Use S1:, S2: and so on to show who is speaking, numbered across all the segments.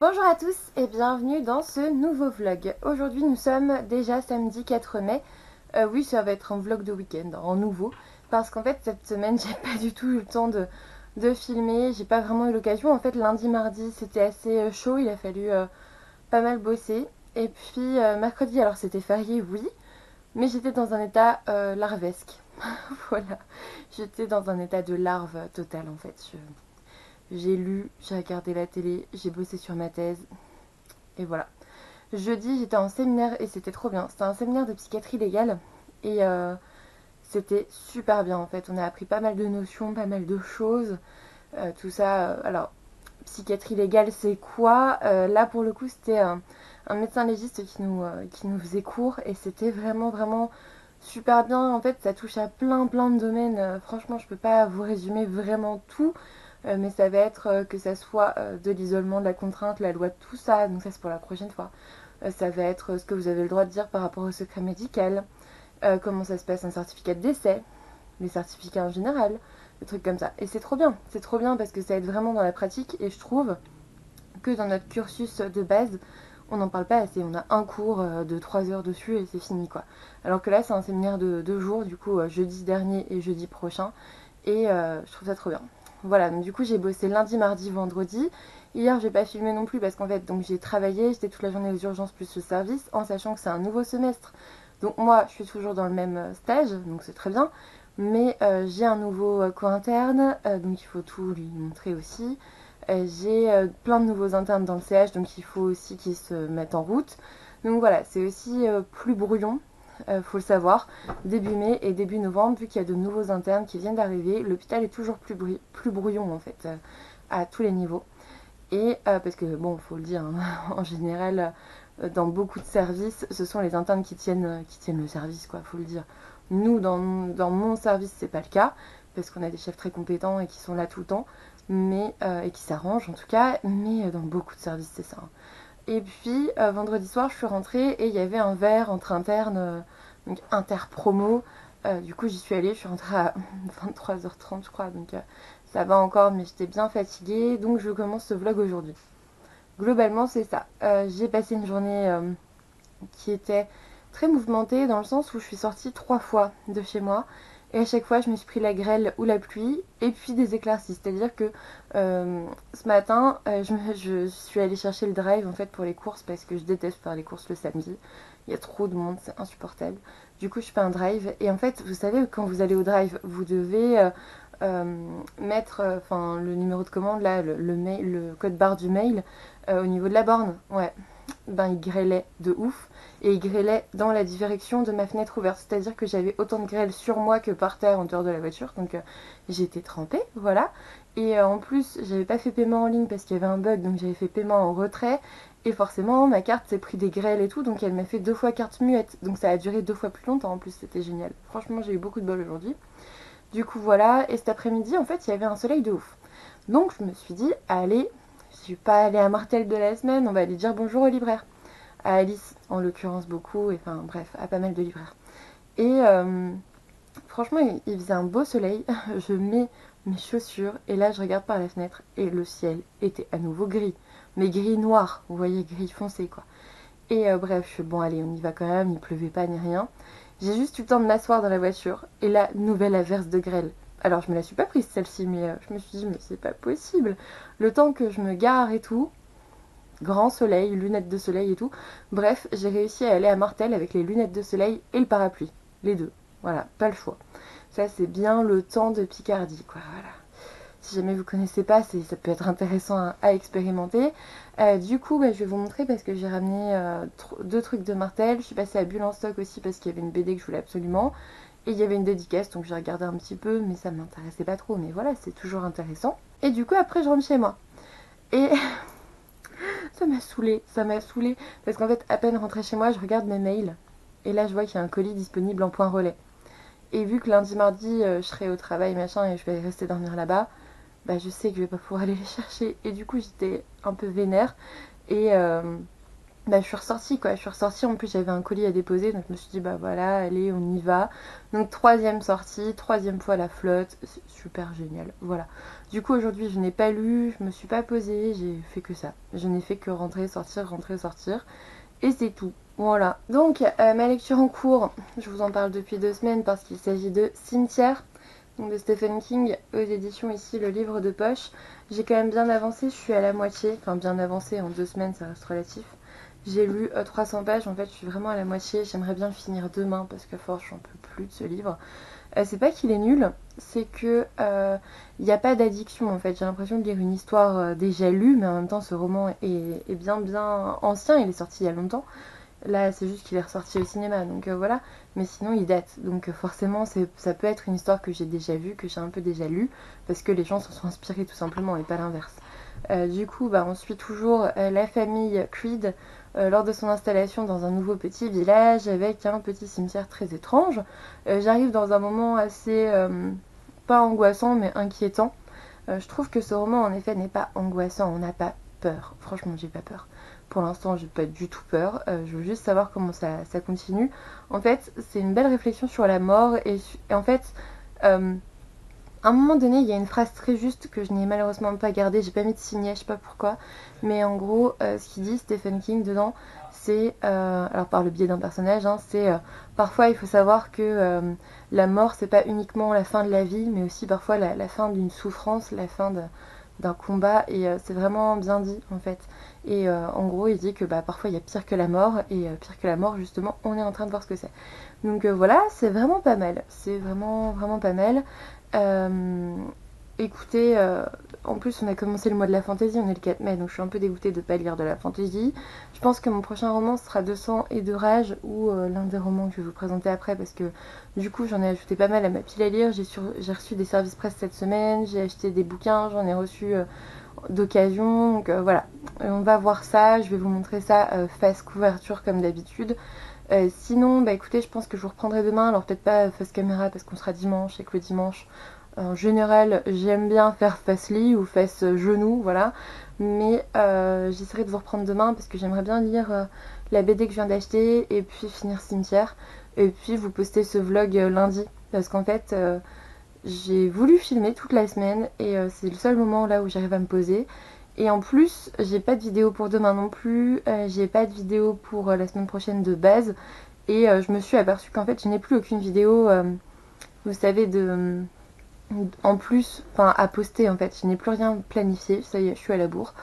S1: Bonjour à tous et bienvenue dans ce nouveau vlog. Aujourd'hui nous sommes déjà samedi 4 mai. Oui, ça va être un vlog de week-end, en nouveau. Parce qu'en fait cette semaine j'ai pas du tout eu le temps de filmer. J'ai pas vraiment eu l'occasion. En fait lundi, mardi c'était assez chaud, il a fallu pas mal bosser. Et puis mercredi, alors c'était férié, oui. Mais j'étais dans un état larvesque. Voilà. J'étais dans un état de larve total en fait. J'ai lu, j'ai regardé la télé, j'ai bossé sur ma thèse. Et voilà. Jeudi, j'étais en séminaire et c'était trop bien. C'était un séminaire de psychiatrie légale et c'était super bien en fait. On a appris pas mal de notions, pas mal de choses. Tout ça. Alors, psychiatrie légale, c'est quoi? Là, pour le coup, c'était un médecin légiste qui nous faisait cours et c'était vraiment, vraiment super bien. En fait, ça touche à plein de domaines. Franchement, je peux pas vous résumer vraiment tout. Mais ça va être que ça soit de l'isolement, de la contrainte, la loi, tout ça. Donc ça, c'est pour la prochaine fois. Ça va être ce que vous avez le droit de dire par rapport au secret médical, comment ça se passe un certificat de décès, les certificats en général, des trucs comme ça. Et c'est trop bien parce que ça aide vraiment dans la pratique et je trouve que dans notre cursus de base, on n'en parle pas assez. On a un cours de 3 heures dessus et c'est fini quoi. Alors que là, c'est un séminaire de 2 jours, du coup jeudi dernier et jeudi prochain. Et je trouve ça trop bien. Voilà, donc du coup j'ai bossé lundi, mardi, vendredi. Hier j'ai pas filmé non plus parce qu'en fait donc j'ai travaillé, j'étais toute la journée aux urgences plus le service, en sachant que c'est un nouveau semestre. Donc moi je suis toujours dans le même stage, donc c'est très bien. Mais j'ai un nouveau co-interne, donc il faut tout lui montrer aussi. J'ai plein de nouveaux internes dans le CH, donc il faut aussi qu'ils se mettent en route. Donc voilà, c'est aussi plus brouillon, faut le savoir. Début mai et début novembre, vu qu'il y a de nouveaux internes qui viennent d'arriver, l'hôpital est toujours plus brouillon en fait, à tous les niveaux. Et parce que bon, faut le dire, hein, en général, dans beaucoup de services, ce sont les internes qui tiennent le service, quoi, faut le dire. Nous, dans mon service, c'est pas le cas, parce qu'on a des chefs très compétents et qui sont là tout le temps, mais, et qui s'arrangent en tout cas, mais dans beaucoup de services, c'est ça, hein. Et puis, vendredi soir, je suis rentrée et il y avait un verre entre internes, donc interpromo. Du coup, j'y suis allée, je suis rentrée à 23h30, je crois, donc ça va encore, mais j'étais bien fatiguée, donc je commence ce vlog aujourd'hui. Globalement, c'est ça. J'ai passé une journée qui était très mouvementée dans le sens où je suis sortie 3 fois de chez moi. Et à chaque fois, je me suis pris la grêle ou la pluie et puis des éclaircies. C'est-à-dire que ce matin, je suis allée chercher le drive en fait pour les courses parce que je déteste faire les courses le samedi. Il y a trop de monde, c'est insupportable. Du coup, je fais un drive et en fait, vous savez, quand vous allez au drive, vous devez mettre le numéro de commande, là, le code barre du mail au niveau de la borne. Ouais, ben il grêlait de ouf et il grêlait dans la direction de ma fenêtre ouverte. C'est-à-dire que j'avais autant de grêle sur moi que par terre en dehors de la voiture. Donc j'étais trempée, voilà. Et en plus, j'avais pas fait paiement en ligne parce qu'il y avait un bug, donc j'avais fait paiement en retrait. Et forcément, ma carte s'est pris des grêles et tout, donc elle m'a fait 2 fois carte muette. Donc ça a duré 2 fois plus longtemps en plus, c'était génial. Franchement, j'ai eu beaucoup de bol aujourd'hui. Du coup, voilà. Et cet après-midi, en fait, il y avait un soleil de ouf. Donc je me suis dit, allez, je suis pas allée à Martel de la semaine, on va aller dire bonjour au libraire. À Alice, en l'occurrence, beaucoup, et enfin bref, à pas mal de libraires. Et franchement, il faisait un beau soleil. Je mets mes chaussures et là, je regarde par la fenêtre et le ciel était à nouveau gris. Mais gris noir, vous voyez, gris foncé quoi. Et bref, je suis bon, allez, on y va quand même, il pleuvait pas ni rien. J'ai juste eu le temps de m'asseoir dans la voiture et là, nouvelle averse de grêle. Alors, je me la suis pas prise celle-ci, mais je me suis dit, mais c'est pas possible. Le temps que je me gare et tout, grand soleil, lunettes de soleil et tout. Bref, j'ai réussi à aller à Martel avec les lunettes de soleil et le parapluie. Les deux. Voilà, pas le choix. Ça, c'est bien le temps de Picardie, quoi. Voilà. Si jamais vous connaissez pas, ça peut être intéressant à expérimenter. Du coup, je vais vous montrer parce que j'ai ramené 2 trucs de Martel. Je suis passée à Bulle en stock aussi parce qu'il y avait une BD que je voulais absolument. Et il y avait une dédicace, donc j'ai regardé un petit peu, mais ça m'intéressait pas trop. Mais voilà, c'est toujours intéressant. Et du coup, après, je rentre chez moi. Et ça m'a saoulée. Parce qu'en fait, à peine rentrée chez moi, je regarde mes mails. Et là, je vois qu'il y a un colis disponible en point relais. Et vu que lundi, mardi, je serai au travail, machin, et je vais rester dormir là-bas, bah je sais que je vais pas pouvoir aller les chercher. Et du coup, j'étais un peu vénère. Et bah, je suis ressortie quoi, je suis ressortie, en plus j'avais un colis à déposer, donc je me suis dit bah voilà, allez on y va. Donc troisième sortie, troisième fois la flotte, c'est super génial, voilà. Du coup aujourd'hui je n'ai pas lu, je me suis pas posée, j'ai fait que ça. Je n'ai fait que rentrer, sortir, et c'est tout. Voilà, donc ma lecture en cours, je vous en parle depuis 2 semaines parce qu'il s'agit de Cimetière, donc de Stephen King, aux éditions ici le livre de poche. J'ai quand même bien avancé, je suis à la moitié, enfin bien avancé en 2 semaines ça reste relatif. J'ai lu 300 pages, en fait je suis vraiment à la moitié, j'aimerais bien le finir demain parce que force j'en peux plus de ce livre. C'est pas qu'il est nul, c'est que il n'y a pas d'addiction en fait, j'ai l'impression de lire une histoire déjà lue, mais en même temps ce roman est bien ancien, il est sorti il y a longtemps. Là c'est juste qu'il est ressorti au cinéma, donc voilà, mais sinon il date, donc forcément ça peut être une histoire que j'ai déjà vue, que j'ai un peu déjà lue, parce que les gens s'en sont inspirés tout simplement et pas l'inverse. Du coup, bah, on suit toujours la famille Creed lors de son installation dans un nouveau petit village avec un petit cimetière très étrange. J'arrive dans un moment assez, pas angoissant, mais inquiétant. Je trouve que ce roman, en effet, n'est pas angoissant. On n'a pas peur. Franchement, j'ai pas peur. Pour l'instant, j'ai pas du tout peur. Je veux juste savoir comment ça continue. En fait, c'est une belle réflexion sur la mort et en fait, euh, à un moment donné, il y a une phrase très juste que je n'ai malheureusement pas gardée, j'ai pas mis de signet, je sais pas pourquoi, mais en gros, ce qu'il dit Stephen King dedans, c'est, alors par le biais d'un personnage, hein, c'est parfois il faut savoir que la mort c'est pas uniquement la fin de la vie, mais aussi parfois la fin d'une souffrance, la fin d'un combat, et c'est vraiment bien dit en fait. Et en gros, il dit que bah, parfois il y a pire que la mort, et pire que la mort, justement, on est en train de voir ce que c'est. Donc voilà, c'est vraiment pas mal, c'est vraiment pas mal. Euh, Écoutez, en plus on a commencé le mois de la fantaisie, on est le 4 mai, donc je suis un peu dégoûtée de ne pas lire de la fantaisie. Je pense que mon prochain roman sera 200 et de rage, ou l'un des romans que je vais vous présenter après, parce que du coup j'en ai ajouté pas mal à ma pile à lire. J'ai reçu des services presse cette semaine, j'ai acheté des bouquins, j'en ai reçu d'occasion, donc voilà. On va voir ça, je vais vous montrer ça face couverture comme d'habitude. Sinon, bah écoutez, je pense que je vous reprendrai demain. Alors peut-être pas face caméra parce qu'on sera dimanche et que le dimanche, en général, j'aime bien faire face lit ou face genou, voilà. Mais j'essaierai de vous reprendre demain parce que j'aimerais bien lire la BD que je viens d'acheter et puis finir Cimetière. Et puis vous poster ce vlog lundi parce qu'en fait, j'ai voulu filmer toute la semaine et c'est le seul moment là où j'arrive à me poser. Et en plus, j'ai pas de vidéo pour demain non plus, j'ai pas de vidéo pour la semaine prochaine de base. Et je me suis aperçue qu'en fait, je n'ai plus aucune vidéo, vous savez, en plus, enfin à poster en fait. Je n'ai plus rien planifié, ça y est, je suis à la bourre.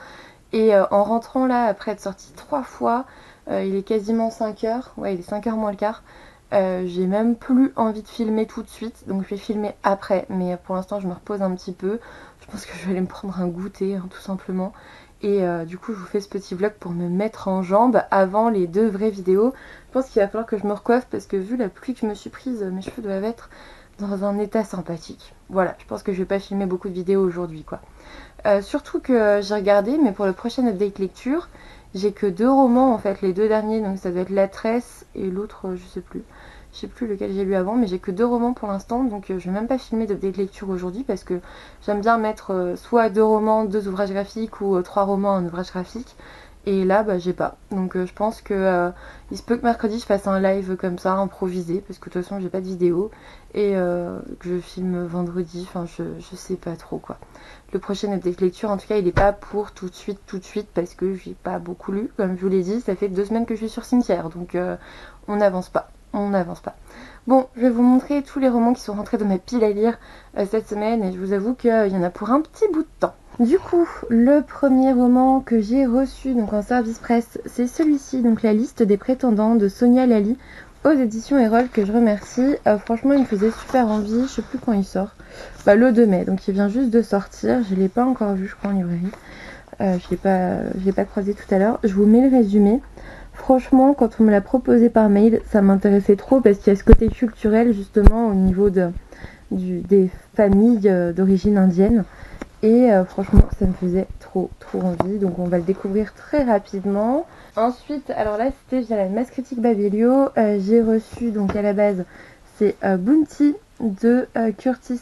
S1: Et en rentrant là, après être sortie 3 fois, il est quasiment 5 heures, ouais, il est 5 heures moins le quart. J'ai même plus envie de filmer tout de suite, donc je vais filmer après. Mais pour l'instant, je me repose un petit peu. Je pense que je vais aller me prendre un goûter, hein, tout simplement. Et du coup, je vous fais ce petit vlog pour me mettre en jambe avant les 2 vraies vidéos. Je pense qu'il va falloir que je me recoiffe parce que vu la pluie que je me suis prise, mes cheveux doivent être dans un état sympathique. Voilà, je pense que je vais pas filmer beaucoup de vidéos aujourd'hui, quoi. Surtout que j'ai regardé, mais pour le prochain update lecture, j'ai que 2 romans en fait, les 2 derniers, donc ça doit être La Tresse et l'autre, je sais plus lequel j'ai lu avant, mais j'ai que 2 romans pour l'instant, donc je vais même pas filmer d'update lecture aujourd'hui parce que j'aime bien mettre soit 2 romans, 2 ouvrages graphiques ou 3 romans, un ouvrage graphique. Et là, bah, j'ai pas. Donc je pense que il se peut que mercredi je fasse un live comme ça, improvisé, parce que de toute façon j'ai pas de vidéo. Et que je filme vendredi, enfin je sais pas trop quoi. Le prochain update lecture, en tout cas, il est pas pour tout de suite, parce que j'ai pas beaucoup lu. Comme je vous l'ai dit, ça fait 2 semaines que je suis sur Cimetière, donc on n'avance pas. On n'avance pas. Bon, je vais vous montrer tous les romans qui sont rentrés dans ma pile à lire cette semaine, et je vous avoue qu'il y en a pour un petit bout de temps. Du coup, le premier roman que j'ai reçu donc en service presse, c'est celui-ci, donc La liste des prétendants de Sonia Lally, aux éditions Erol, que je remercie. Franchement, il me faisait super envie, je sais plus quand il sort. Bah, le 2 mai, donc il vient juste de sortir, je l'ai pas encore vu, je crois, en librairie. Je l'ai pas croisé tout à l'heure. Je vous mets le résumé. Franchement, quand on me l'a proposé par mail, ça m'intéressait trop parce qu'il y a ce côté culturel justement au niveau des familles d'origine indienne. Et franchement, ça me faisait trop envie. Donc on va le découvrir très rapidement. Ensuite, alors là, c'était via la masse critique Babelio. J'ai reçu, donc à la base, c'est Bounty de Curtis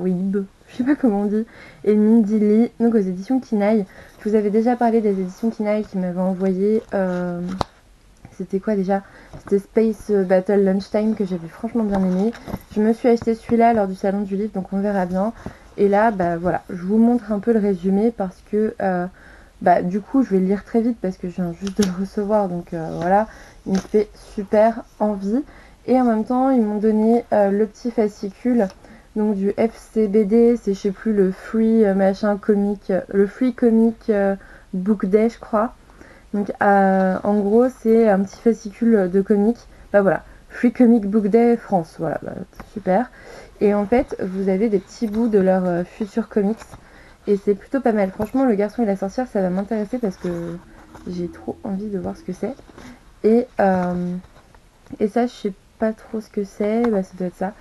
S1: Weeb. Je je sais pas comment on dit, et Mindy Lee, donc aux éditions Kinaï. Je vous avais déjà parlé des éditions Kinaï qui m'avaient envoyé, c'était quoi déjà? C'était Space Battle Lunchtime que j'avais franchement bien aimé. Je me suis acheté celui-là lors du salon du livre, donc on verra bien. Et là, bah voilà, je vous montre un peu le résumé parce que bah du coup je vais le lire très vite parce que je viens juste de le recevoir, donc voilà, il me fait super envie. Et en même temps ils m'ont donné le petit fascicule donc du FCBD, c'est je sais plus le Free machin comic, le Free Comic Book Day je crois. Donc en gros c'est un petit fascicule de comics, bah voilà, Free Comic Book Day France, voilà, bah, super. Et en fait vous avez des petits bouts de leurs futurs comics. Et c'est plutôt pas mal. Franchement, Le Garçon et la Sorcière, ça va m'intéresser parce que j'ai trop envie de voir ce que c'est. Et ça, je sais pas trop ce que c'est. Bah, ça doit être ça.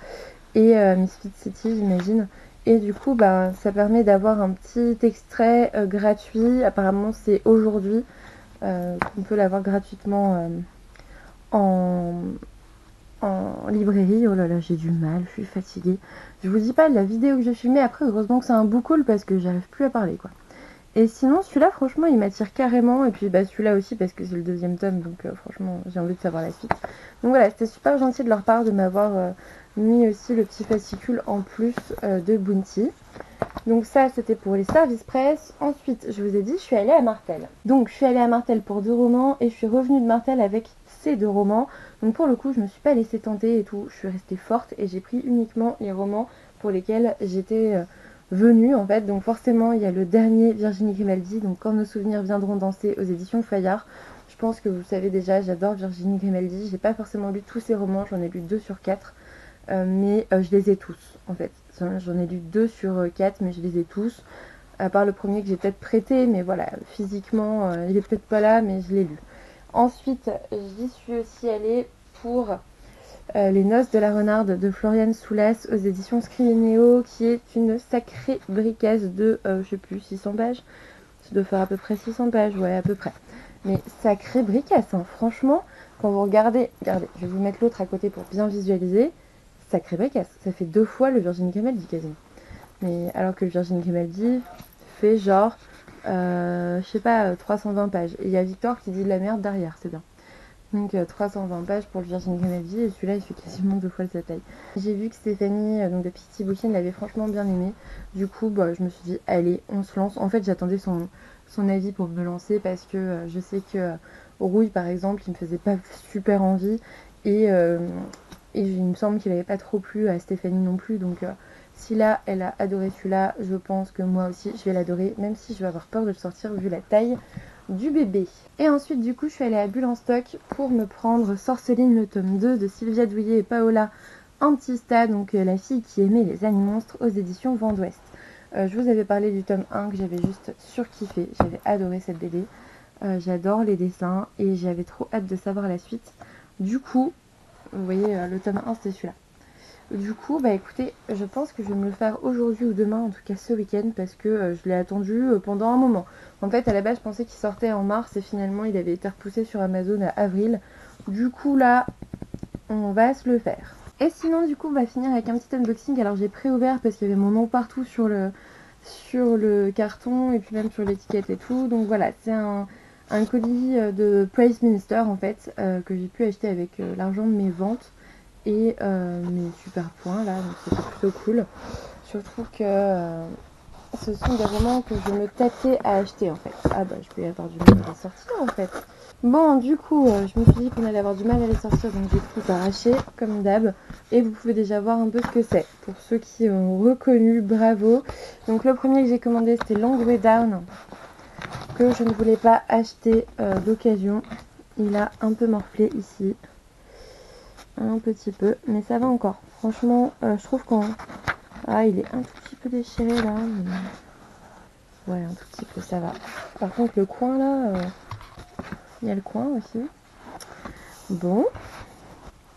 S1: Et Misfit City, j'imagine. Et du coup, bah, ça permet d'avoir un petit extrait gratuit. Apparemment, c'est aujourd'hui qu'on peut l'avoir gratuitement en librairie. Oh là là, j'ai du mal, je suis fatiguée. Je vous dis pas de la vidéo que j'ai filmée. Après, heureusement que c'est un book haul parce que j'arrive plus à parler, quoi. Et sinon, celui-là, franchement, il m'attire carrément. Et puis, bah, celui-là aussi, parce que c'est le deuxième tome. Donc, franchement, j'ai envie de savoir la suite. Donc, voilà, c'était super gentil de leur part de m'avoir mis aussi le petit fascicule en plus de Bounty. Donc, ça, c'était pour les services presse. Ensuite, je vous ai dit, je suis allée à Martel. Donc, je suis allée à Martel pour 2 romans. Et je suis revenue de Martel avec ces 2 romans. Donc, pour le coup, je me suis pas laissée tenter et tout. Je suis restée forte. Et j'ai pris uniquement les romans pour lesquels j'étais... venue en fait, donc forcément il y a le dernier Virginie Grimaldi, donc Quand nos souvenirs viendront danser aux éditions Fayard. Je pense que vous savez déjà, j'adore Virginie Grimaldi, j'ai pas forcément lu tous ses romans, j'en ai lu 2 sur 4, mais je les ai tous en fait, j'en ai lu 2 sur 4 mais je les ai tous, à part le premier que j'ai peut-être prêté, mais voilà, physiquement il est peut-être pas là mais je l'ai lu. Ensuite j'y suis aussi allée pour Les Noces de la Renarde de Floriane Soulas aux éditions Scribnéo, qui est une sacrée bricasse de, je sais plus, 600 pages. Ça doit faire à peu près 600 pages, ouais, à peu près. Mais sacrée bricasse, hein. Franchement, quand vous regardez, regardez, je vais vous mettre l'autre à côté pour bien visualiser. Sacrée bricasse, ça fait 2 fois le Virginie Grimaldi quasiment. Mais alors que le Virginie Grimaldi fait genre, je sais pas, 320 pages. Et il y a Victor qui dit de la merde derrière, c'est bien. Donc 320 pages pour le Virginie Grimaldi et celui-là il fait quasiment 2 fois sa taille. J'ai vu que Stéphanie donc de Pity Booking l'avait franchement bien aimé. Du coup bah, je me suis dit allez on se lance. En fait j'attendais son avis pour me lancer parce que je sais que Rouille par exemple il me faisait pas super envie et il me semble qu'il avait pas trop plu à Stéphanie non plus. Donc si là elle a adoré celui-là, je pense que moi aussi je vais l'adorer, même si je vais avoir peur de le sortir vu la taille du bébé. Et ensuite du coup je suis allée à Bulle en stock pour me prendre Sorceline le tome 2 de Sylvia Douillet et Paola Antista, donc la fille qui aimait les animonstres aux éditions Vent d'Ouest. Je vous avais parlé du tome 1 que j'avais juste surkiffé, j'avais adoré cette BD, j'adore les dessins et j'avais trop hâte de savoir la suite. Du coup, vous voyez le tome 1 c'était celui-là. Du coup, bah écoutez, je pense que je vais me le faire aujourd'hui ou demain, en tout cas ce week-end, parce que je l'ai attendu pendant un moment. En fait, à la base, je pensais qu'il sortait en mars et finalement, il avait été repoussé sur Amazon à avril. Du coup, là, on va se le faire. Et sinon, du coup, on va finir avec un petit unboxing. Alors, j'ai préouvert parce qu'il y avait mon nom partout sur le carton et puis même sur l'étiquette et tout. Donc voilà, c'est un colis de Praise Minister, en fait, que j'ai pu acheter avec l'argent de mes ventes et mes super points là, donc c'était plutôt cool. Surtout que ce sont des romans que je me tâtais à acheter en fait. Ah bah je vais avoir du mal à les sortir en fait. Bon du coup je me suis dit qu'on allait avoir du mal à les sortir, donc j'ai tout arraché comme d'hab. Et vous pouvez déjà voir un peu ce que c'est. Pour ceux qui ont reconnu, bravo. Donc le premier que j'ai commandé c'était Long Way Down, que je ne voulais pas acheter d'occasion. Il a un peu morflé ici. Un petit peu, mais ça va encore. Franchement, je trouve qu'on... Ah, il est un tout petit peu déchiré là. Mais... ouais, un tout petit peu, ça va. Par contre, le coin là, il y a le coin aussi. Bon.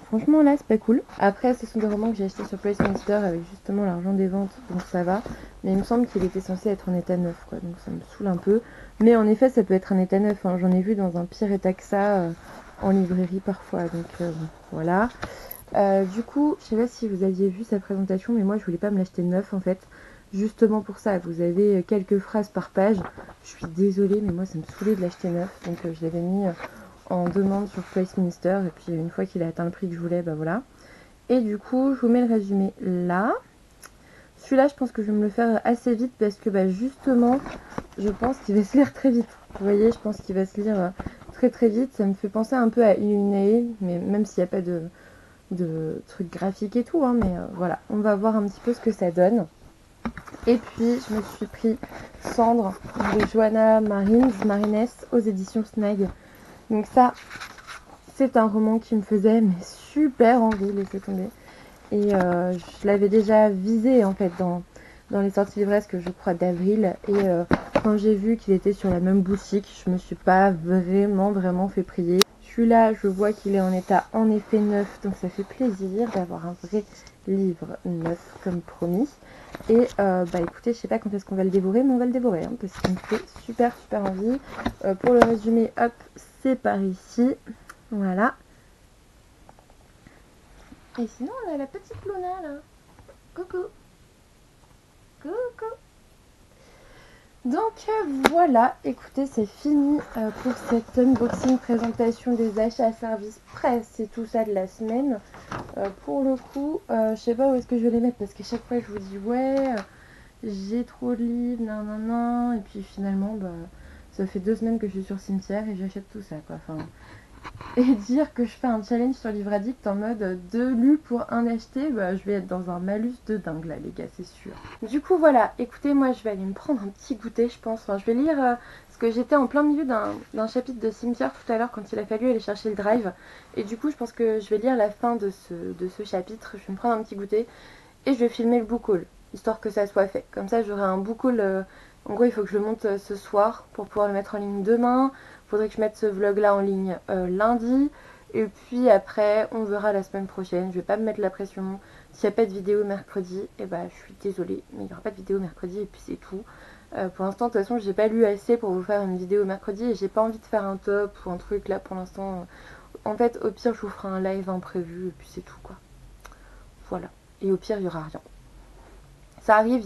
S1: Franchement, là, c'est pas cool. Après, ce sont des romans que j'ai achetés sur Place Monster avec justement l'argent des ventes, donc ça va. Mais il me semble qu'il était censé être en état neuf, quoi. Donc ça me saoule un peu. Mais en effet, ça peut être un état neuf. Hein. J'en ai vu dans un pire état que ça en librairie parfois. Donc voilà. Du coup, je sais pas si vous aviez vu sa présentation, mais moi je voulais pas me l'acheter neuf en fait. justement pour ça. Vous avez quelques phrases par page. Je suis désolée, mais moi ça me saoulait de l'acheter neuf, donc je l'avais mis en demande sur Place Minister, et puis une fois qu'il a atteint le prix que je voulais, bah voilà. Et du coup, je vous mets le résumé là. Celui-là, je pense que je vais me le faire assez vite parce que bah, justement, je pense qu'il va se lire très vite. Vous voyez, je pense qu'il va se lire très très vite. Ça me fait penser un peu à Illuminae, mais même s'il n'y a pas de trucs graphiques et tout, hein, mais voilà, on va voir un petit peu ce que ça donne. Et puis, je me suis pris Cendre de Johanna Marines aux éditions Snag. Donc ça, c'est un roman qui me faisait mais super envie, laissez tomber. Et je l'avais déjà visé en fait dans les sorties livresques, je crois, d'avril. Et quand j'ai vu qu'il était sur la même boutique, je me suis pas vraiment fait prier. Celui-là, je vois qu'il est en état en effet neuf, donc ça fait plaisir d'avoir un vrai livre neuf comme promis. Et bah écoutez, je sais pas quand est-ce qu'on va le dévorer, mais on va le dévorer hein, parce qu'il me fait super envie. Pour le résumé, hop, c'est par ici. Voilà. Et sinon, on a la petite Luna là. Coucou. Coucou. Donc voilà, écoutez, c'est fini pour cette unboxing présentation des achats services presse et tout ça de la semaine. Pour le coup, je sais pas où est-ce que je vais les mettre parce qu'à chaque fois je vous dis ouais, j'ai trop de livres, nan, et puis finalement, bah, ça fait 2 semaines que je suis sur Cimetière et j'achète tout ça quoi. Enfin, et dire que je fais un challenge sur Livre Addict en mode 2 lus pour un acheté, bah, je vais être dans un malus de dingue là les gars, c'est sûr. Du coup voilà, écoutez, moi je vais aller me prendre un petit goûter je pense. Enfin, je vais lire, parce que j'étais en plein milieu d'un chapitre de Cimetière tout à l'heure quand il a fallu aller chercher le drive. Et du coup je pense que je vais lire la fin de ce chapitre, je vais me prendre un petit goûter et je vais filmer le book haul, histoire que ça soit fait. Comme ça j'aurai un book haul, en gros il faut que je le monte ce soir pour pouvoir le mettre en ligne demain. Faudrait que je mette ce vlog là en ligne lundi. Et puis après, on verra la semaine prochaine. Je vais pas me mettre la pression. S'il n'y a pas de vidéo mercredi, et bah je suis désolée, mais il n'y aura pas de vidéo mercredi et puis c'est tout. Pour l'instant, de toute façon, j'ai pas lu assez pour vous faire une vidéo mercredi et j'ai pas envie de faire un top ou un truc là pour l'instant. En fait, au pire, je vous ferai un live imprévu et puis c'est tout quoi. Voilà. Et au pire, il y aura rien. Ça arrive,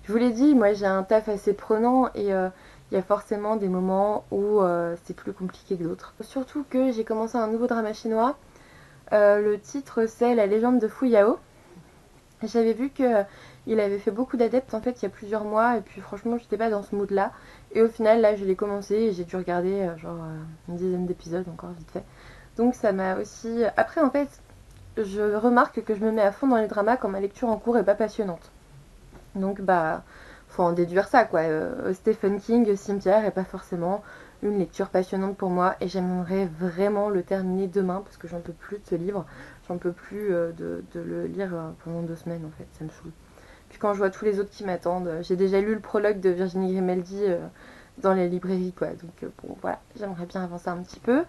S1: je vous l'ai dit, moi j'ai un taf assez prenant et il y a forcément des moments où c'est plus compliqué que d'autres. Surtout que j'ai commencé un nouveau drama chinois. Le titre c'est La légende de Fu Yao. J'avais vu qu'il avait fait beaucoup d'adeptes en fait il y a plusieurs mois et puis franchement j'étais pas dans ce mood là. Et au final là je l'ai commencé et j'ai dû regarder une dizaine d'épisodes encore vite fait. Donc ça m'a aussi... Après en fait je remarque que je me mets à fond dans les dramas quand ma lecture en cours est pas passionnante. Donc bah faut en déduire ça quoi. Stephen King, Cimetière est pas forcément une lecture passionnante pour moi et j'aimerais vraiment le terminer demain parce que j'en peux plus de ce livre. J'en peux plus de le lire pendant 2 semaines en fait, ça me saoule. Puis quand je vois tous les autres qui m'attendent, j'ai déjà lu le prologue de Virginie Grimaldi dans les librairies quoi. Donc bon voilà, j'aimerais bien avancer un petit peu.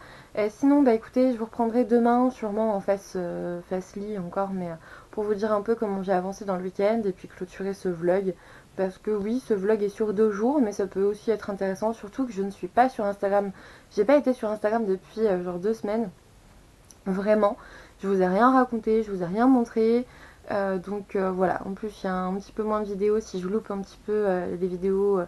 S1: Sinon bah écoutez, je vous reprendrai demain sûrement en face lit encore, mais pour vous dire un peu comment j'ai avancé dans le week-end et puis clôturer ce vlog. Parce que oui, ce vlog est sur 2 jours, mais ça peut aussi être intéressant, surtout que je ne suis pas sur Instagram. J'ai pas été sur Instagram depuis genre 2 semaines. Vraiment, je vous ai rien raconté, je vous ai rien montré. Donc voilà, en plus il y a un petit peu moins de vidéos. Si je loupe un petit peu les vidéos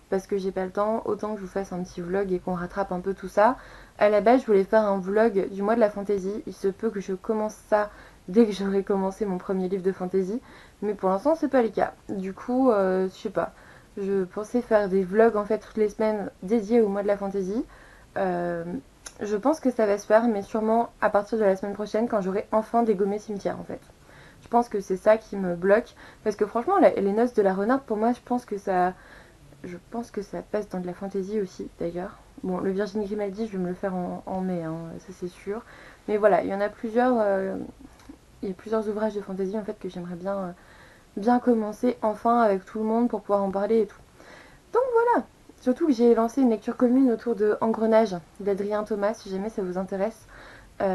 S1: parce que j'ai pas le temps, autant que je vous fasse un petit vlog et qu'on rattrape un peu tout ça. À la base je voulais faire un vlog du mois de la fantasy. Il se peut que je commence ça dès que j'aurai commencé mon premier livre de fantasy, mais pour l'instant c'est pas le cas. Du coup je sais pas, je pensais faire des vlogs en fait toutes les semaines dédiés au mois de la fantasy. Je pense que ça va se faire, mais sûrement à partir de la semaine prochaine quand j'aurai enfin dégommé Cimetière en fait. Je pense que c'est ça qui me bloque, parce que franchement les noces de la renarde pour moi je pense que ça passe dans de la fantaisie aussi d'ailleurs. Bon, le Virginie Grimaldi je vais me le faire en mai, hein, ça c'est sûr. Mais voilà, il y en a plusieurs, il y a plusieurs ouvrages de fantaisie en fait que j'aimerais bien commencer enfin avec tout le monde pour pouvoir en parler et tout. Donc voilà, surtout que j'ai lancé une lecture commune autour de Engrenage d'Adrien Thomas, si jamais ça vous intéresse.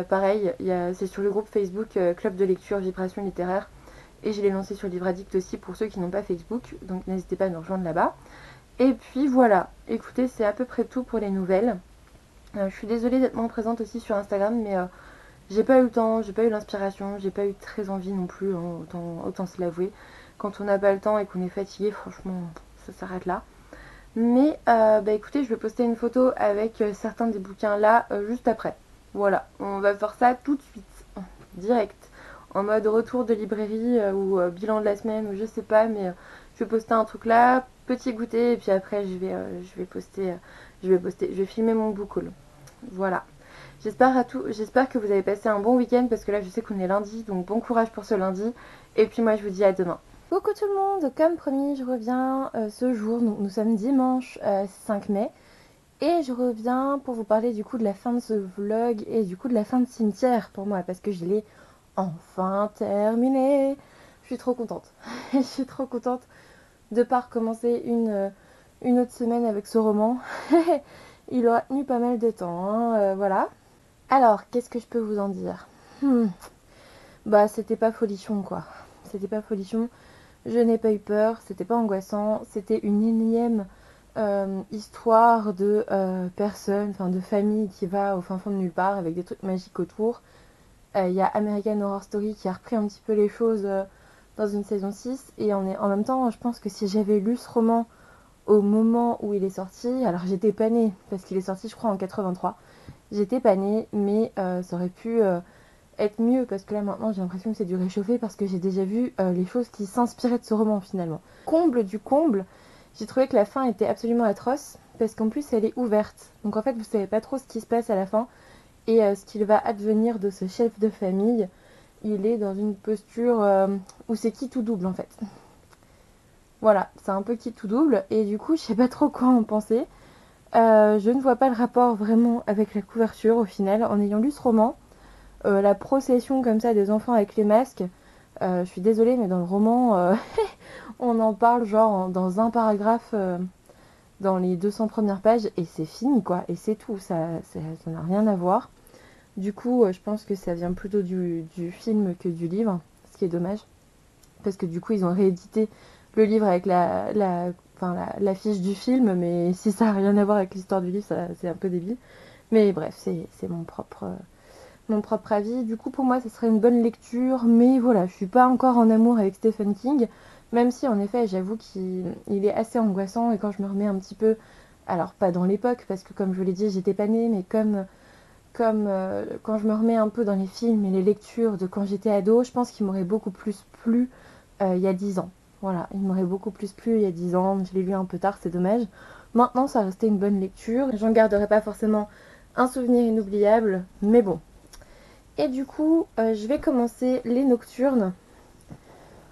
S1: Pareil, c'est sur le groupe Facebook Club de lecture Vibration littéraire. Et je l'ai lancé sur Livre Addict aussi pour ceux qui n'ont pas Facebook, donc n'hésitez pas à nous rejoindre là-bas. Et puis voilà, écoutez, c'est à peu près tout pour les nouvelles. Je suis désolée d'être moins présente aussi sur Instagram, mais J'ai pas eu le temps, j'ai pas eu l'inspiration, j'ai pas eu très envie non plus, hein, autant se l'avouer. Quand on n'a pas le temps et qu'on est fatigué, franchement, ça s'arrête là. Mais bah écoutez, je vais poster une photo avec certains des bouquins là juste après. Voilà, on va faire ça tout de suite, direct, en mode retour de librairie ou bilan de la semaine ou je sais pas, mais je vais poster un truc là, petit goûter et puis après je vais filmer mon book haul. Voilà. J'espère que vous avez passé un bon week-end parce que là je sais qu'on est lundi, donc bon courage pour ce lundi. Et puis moi je vous dis à demain. Coucou tout le monde, comme promis je reviens ce jour, donc nous sommes dimanche 5 mai. Et je reviens pour vous parler du coup de la fin de ce vlog et du coup de la fin de Cimetière pour moi parce que je l'ai enfin terminé. Je suis trop contente. Je suis trop contente de pas recommencer une autre semaine avec ce roman. Il aura tenu pas mal de temps, hein, voilà. Alors, qu'est-ce que je peux vous en dire? Bah, c'était pas folichon, quoi. C'était pas folichon. Je n'ai pas eu peur, c'était pas angoissant. C'était une énième histoire de personne, enfin de famille qui va au fin fond de nulle part avec des trucs magiques autour. Il y a American Horror Story qui a repris un petit peu les choses dans une saison 6. Et en même temps, je pense que si j'avais lu ce roman au moment où il est sorti, alors j'étais pas née, parce qu'il est sorti je crois en 83. J'étais pas née, mais ça aurait pu être mieux parce que là maintenant j'ai l'impression que c'est du réchauffé parce que j'ai déjà vu les choses qui s'inspiraient de ce roman finalement. Comble du comble, j'ai trouvé que la fin était absolument atroce parce qu'en plus elle est ouverte. Donc en fait vous savez pas trop ce qui se passe à la fin et ce qu'il va advenir de ce chef de famille. Il est dans une posture où c'est qui tout double en fait. Voilà, c'est un peu qui tout double et du coup je sais pas trop quoi en penser. Je ne vois pas le rapport vraiment avec la couverture au final en ayant lu ce roman. La procession comme ça des enfants avec les masques, je suis désolée mais dans le roman on en parle genre dans un paragraphe dans les 200 premières pages et c'est fini quoi, et c'est tout, ça n'a rien à voir. Du coup je pense que ça vient plutôt du film que du livre, ce qui est dommage parce que du coup ils ont réédité le livre avec la fiche du film, mais si ça n'a rien à voir avec l'histoire du livre, c'est un peu débile. Mais bref, c'est mon propre avis. Du coup, pour moi, ce serait une bonne lecture, mais voilà, je suis pas encore en amour avec Stephen King, même si en effet, j'avoue qu'il est assez angoissant, et quand je me remets un petit peu, alors pas dans l'époque, parce que comme je vous l'ai dit, j'étais pas née, mais comme quand je me remets un peu dans les films et les lectures de quand j'étais ado, je pense qu'il m'aurait beaucoup plus plu il y a 10 ans. Voilà, il m'aurait beaucoup plus plu il y a 10 ans. Je l'ai lu un peu tard, c'est dommage. Maintenant, ça restait une bonne lecture. J'en garderai pas forcément un souvenir inoubliable, mais bon. Et du coup, je vais commencer les Nocturnes.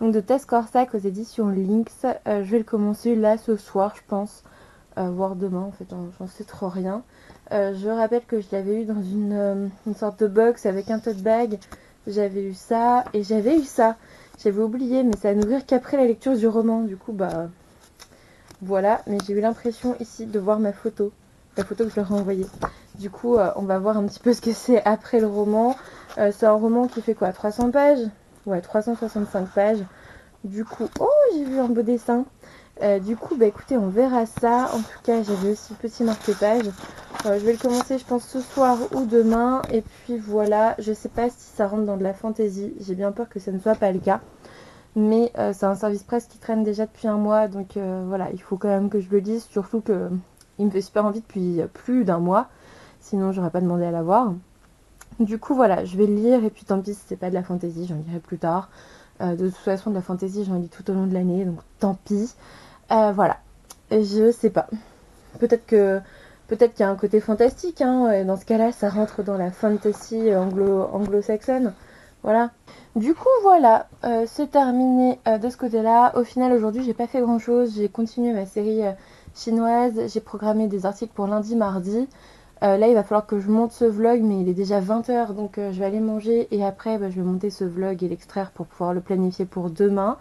S1: Donc de Tess Corsac aux éditions Lynx. Je vais le commencer là ce soir, je pense. Voire demain, en fait, j'en sais trop rien. Je rappelle que je l'avais eu dans une sorte de box avec un tote bag. J'avais eu ça et j'avais eu ça. J'avais oublié, mais ça va n'ouvrir qu'après la lecture du roman. Du coup, bah voilà. Mais j'ai eu l'impression ici de voir ma photo. La photo que je leur ai envoyée. Du coup, on va voir un petit peu ce que c'est après le roman. C'est un roman qui fait quoi, 300 pages? Ouais, 365 pages. Du coup, oh, j'ai vu un beau dessin. Du coup, bah écoutez, on verra ça. En tout cas, j'avais aussi le petit marque-page. Je vais le commencer, je pense, ce soir ou demain. Et puis voilà, je sais pas si ça rentre dans de la fantaisie. J'ai bien peur que ça ne soit pas le cas. Mais c'est un service presse qui traîne déjà depuis un mois. Donc voilà, il faut quand même que je le dise. Surtout que il me fait super envie depuis plus d'un mois. Sinon, j'aurais pas demandé à l'avoir. Du coup, voilà, je vais le lire. Et puis tant pis si c'est pas de la fantaisie, j'en lirai plus tard. De toute façon, de la fantaisie, j'en lis tout au long de l'année. Donc tant pis. Voilà, je sais pas. Peut-être qu'il y a un côté fantastique, hein, et dans ce cas-là, ça rentre dans la fantasy anglo-saxonne. Voilà. Du coup, voilà, c'est terminé de ce côté-là. Au final, aujourd'hui, j'ai pas fait grand-chose. J'ai continué ma série chinoise. J'ai programmé des articles pour lundi, mardi. Là, il va falloir que je monte ce vlog, mais il est déjà 20h, donc je vais aller manger. Et après, je vais monter ce vlog et l'extraire pour pouvoir le planifier pour demain.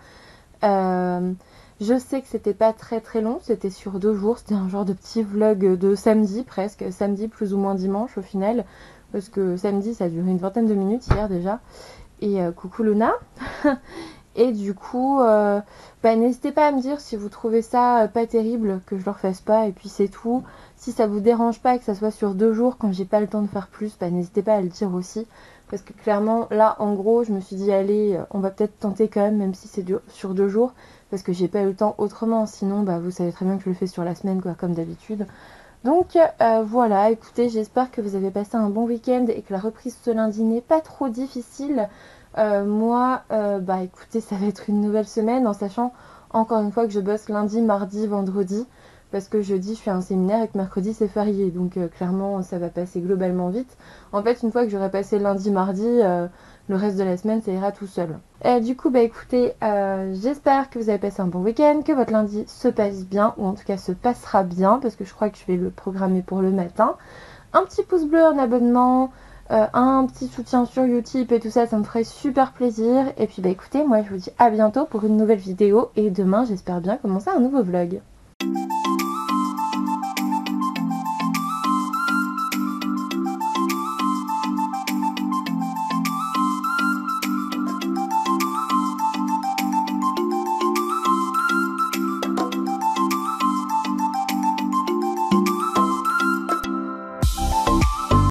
S1: Je sais que c'était pas très très long, c'était sur 2 jours, c'était un genre de petit vlog de samedi presque, samedi plus ou moins dimanche au final, parce que samedi ça a duré une vingtaine de minutes hier déjà, et coucou Luna. Et du coup, n'hésitez pas à me dire si vous trouvez ça pas terrible, que je le refasse pas, et puis c'est tout. Si ça vous dérange pas que ça soit sur 2 jours quand j'ai pas le temps de faire plus, n'hésitez pas à le dire aussi. parce que clairement là en gros je me suis dit allez on va peut-être tenter quand même si c'est sur 2 jours, parce que j'ai pas eu le temps autrement, sinon bah vous savez très bien que je le fais sur la semaine quoi, comme d'habitude. Donc voilà, écoutez, j'espère que vous avez passé un bon week-end et que la reprise ce lundi n'est pas trop difficile. Moi, bah écoutez, ça va être une nouvelle semaine, en sachant encore une fois que je bosse lundi, mardi, vendredi, parce que jeudi je fais un séminaire et que mercredi c'est férié, donc clairement ça va passer globalement vite. En fait, une fois que j'aurai passé lundi, mardi, le reste de la semaine ça ira tout seul. Du coup, bah écoutez, j'espère que vous avez passé un bon week-end, que votre lundi se passe bien, ou en tout cas se passera bien, parce que je crois que je vais le programmer pour le matin. Un petit pouce bleu, un abonnement, un petit soutien sur Utip et tout ça, ça me ferait super plaisir. Et puis bah écoutez, moi je vous dis à bientôt pour une nouvelle vidéo, et demain j'espère bien commencer un nouveau vlog.